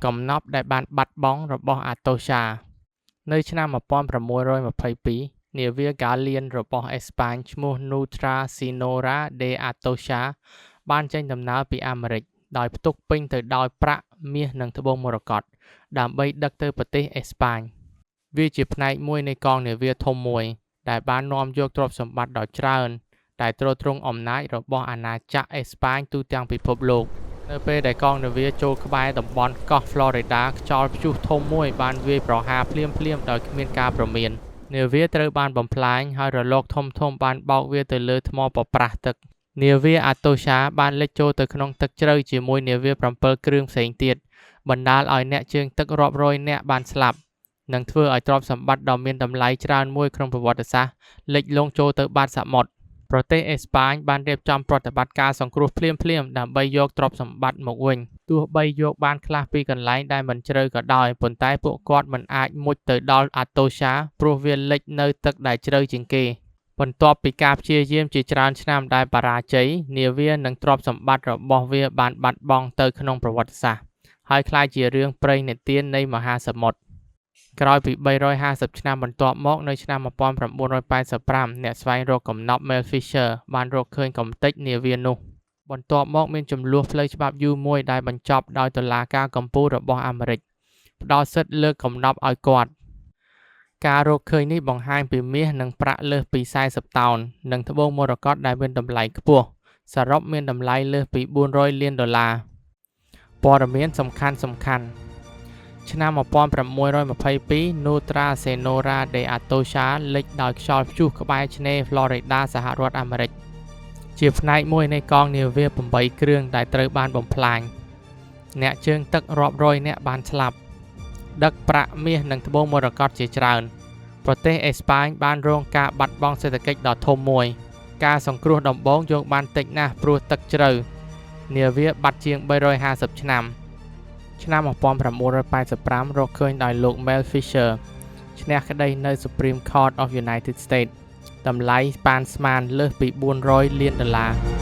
កំណប់ដែលបានបាត់បង់របស់អាតូសានៅឆ្នាំ1622នាវាហ្គាលៀនរបស់អេស្ប៉ាញឈ្មោះ Nuestra Señora de Atocha បានចេញដំណើរពីអាមេរិកដោយផ្ទុកពេញទៅដោយប្រាក់មាសនិងត្បូងមរកតដើម្បីដឹកទៅប្រទេសអេស្ប៉ាញវាជាផ្នែកមួយនៃកងនាវាធំមួយដែលបាននាំយកទ្រព្យសម្បត្តិដ៏ច្រើនដែលទ្រទ្រង់អំណាចរបស់អាណាចក្រអេស្ប៉ាញទូទាំងពិភពលោកនៅពេលដែលកងនាវាចូលក្បែរតំបន់កោះ Florida ខ្យល់ព្យុះធំមួយបានវាយប្រហារភ្លាមៗដោយគ្មានការព្រមាននាវាត្រូវបានបំផ្លាញហើយរលកធំៗបានបោកវាទៅលើថ្មប៉ប្រះទឹកនាវាអាតូសាបានលិចចូលទៅក្នុងទឹកជ្រៅជាមួយនាវា7គ្រឿងផ្សេងទៀតបណ្ដាលឲ្យអ្នកជើងទឹករាប់រយនាក់បានស្លាប់និងធ្វើឲ្យទ្រព្យសម្បត្តិដ៏មានតម្លៃច្រើនមួយក្នុងប្រវត្តិសាស្ត្រលិចលង់ចូលទៅបាតសមុទ្រប្រទេសអេស្ប៉ាញបានរៀបចំប្រតិបត្តិការសង្គ្រោះភ្លាមៗដើម្បីយកទ្រព្យសម្បត្តិមកវិញទោះបីយកបានខ្លះពីកន្លែងដែលមិនជ្រៅក៏ដោយប៉ុន្តែពួកគាត់មិនអាចមុជទៅដល់អាតូសាព្រោះវាលិចនៅទឹកដែលជ្រៅជាងគេបន្ទាប់ពីការព្យាយាមជាច្រើនឆ្នាំដែលបរាជ័យនាវានិងទ្រព្យសម្បត្តិរបស់វាបានបាត់បង់ទៅក្នុងប្រវត្តិសាស្ត្រហើយក្លាយជារឿងព្រេងនិទាននៃមហាសមុទ្រក្រោយពី350ឆ្នាំបន្ទាប់មកនៅឆ្នាំ1985អ្នកស្វែងរកកំណប់ Mel Fisher បានរកឃើញកម្ទេចនាវានោះបន្ទាប់មកមានចំនួនផ្លូវច្បាប់យូរមួយដែលបញ្ចប់ដោយតុលាការកំពូលរបស់អាមេរិកផ្ដល់សិទ្ធិលើកកំណប់ឲ្យគាត់ការរកឃើញនេះបង្ហាញពីមាសនិងប្រាក់លើសពី40តោននិងត្បូងមរកតដែលមានតម្លៃខ្ពស់សរុបមានតម្លៃលើសពី$400 លានព័ត៌មានសំខាន់ឆ្នាំ1622 Nuestra Señora de Atocha លិចដោយខ្យល់ព្យុះក្បែរឆ្នេរ Florida សហរដ្ឋអាមេរិកជាផ្នែកមួយនៃកងនាវា8គ្រឿងដែលត្រូវបានបំផ្លាញអ្នកជើងទឹករាប់រយនាក់បានស្លាប់ដឹកប្រាក់មាសនិងត្បូងមរកតជាច្រើនប្រទេសអេស្ប៉ាញបានរងការបាត់បង់សេដ្ឋកិច្ចដ៏ធំមួយការសង្គ្រោះដំបូងយកបានតិចណាស់ព្រោះទឹកជ្រៅនាវាបាត់ជាង350ឆ្នាំ1985រកឃើញដោយលោក Mel Fisher ឈ្នះក្តីនៅ Supreme Court of United States តម្លៃប៉ានស្មានលើសពី$400 លាន